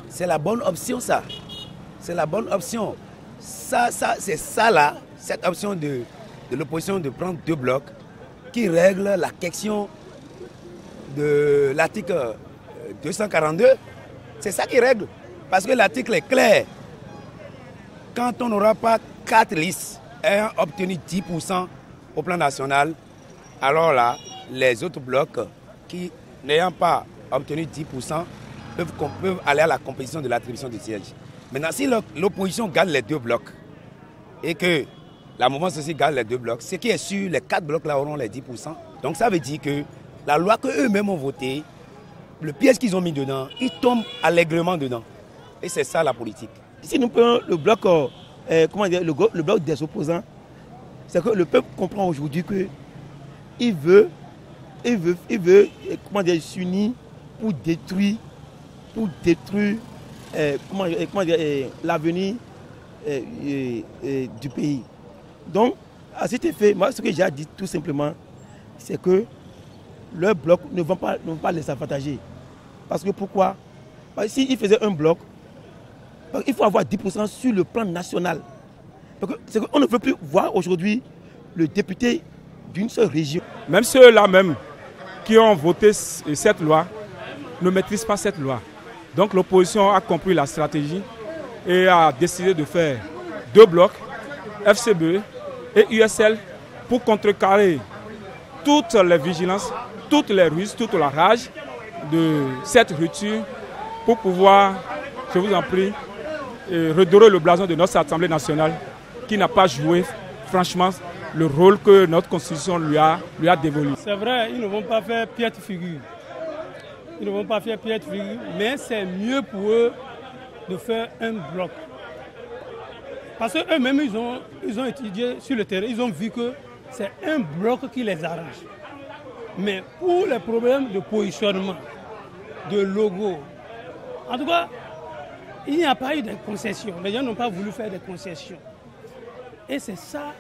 C'est la bonne option, ça. C'est la bonne option. C'est ça là, cette option de l'opposition de prendre 2 blocs qui règle la question de l'article 242. C'est ça qui règle. Parce que l'article est clair. Quand on n'aura pas 4 listes ayant obtenu 10% au plan national, alors là, les autres blocs qui n'ayant pas obtenu 10% peuvent aller à la compétition de l'attribution des sièges. Maintenant, si l'opposition gagne les 2 blocs et que la mouvance aussi gagne les 2 blocs, ce qui est sûr, les 4 blocs là auront les 10%. Donc ça veut dire que la loi qu'eux-mêmes ont votée, le piège qu'ils ont mis dedans, ils tombent allègrement dedans. Et c'est ça la politique. Si nous prenons le bloc, le bloc des opposants, c'est que le peuple comprend aujourd'hui qu'il veut s'unir pour détruire l'avenir du pays. Donc, à cet effet, moi, ce que j'ai à dire tout simplement, c'est que leurs blocs ne vont pas les avantager. Parce que pourquoi? Parce que s'ils faisaient un bloc, il faut avoir 10% sur le plan national. C'est qu'on ne veut plus voir aujourd'hui le député d'une seule région. Même ceux-là même qui ont voté cette loi ne maîtrisent pas cette loi. Donc l'opposition a compris la stratégie et a décidé de faire 2 blocs, FCBE et USL, pour contrecarrer toutes les vigilances, toutes les ruses, toute la rage de cette rupture pour pouvoir, je vous en prie, redorer le blason de notre Assemblée nationale qui n'a pas joué franchement le rôle que notre Constitution lui a dévolu. C'est vrai, ils ne vont pas faire piètre figure. Ils ne vont pas faire piètre figure, mais c'est mieux pour eux de faire un bloc. Parce qu'eux-mêmes, ils ont étudié sur le terrain, ils ont vu que c'est un bloc qui les arrange. Mais pour les problèmes de positionnement, de logo, en tout cas, il n'y a pas eu de concessions. Les gens n'ont pas voulu faire des concessions. Et c'est ça,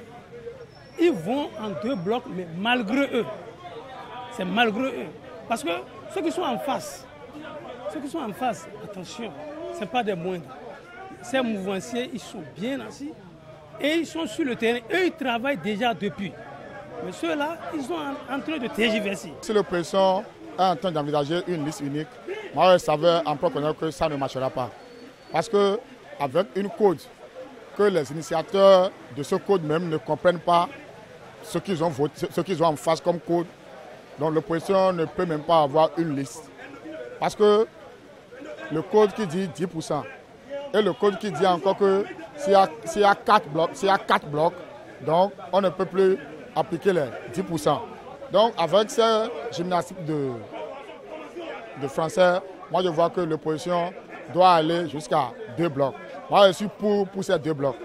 ils vont en 2 blocs, mais malgré eux. C'est malgré eux. Parce que ceux qui sont en face, attention, ce n'est pas des moindres. Ces mouvanciers, ils sont bien assis et ils sont sur le terrain. Eux, ils travaillent déjà depuis. Mais ceux-là, ils sont en train de tergiverser. Si l'opposition est en train d'envisager une liste unique, moi, je savais en profondeur que ça ne marchera pas. Parce qu'avec une code, que les initiateurs de ce code même ne comprennent pas ce qu'ils ont voté, ce qu'ils ont en face comme code, donc l'opposition ne peut même pas avoir une liste. Parce que le code qui dit 10%, et le code qui dit encore que s'il y a 4 blocs, donc on ne peut plus appliquer les 10%. Donc avec ces gymnastiques de français, moi je vois que l'opposition doit aller jusqu'à 2 blocs. Moi je suis pour ces 2 blocs.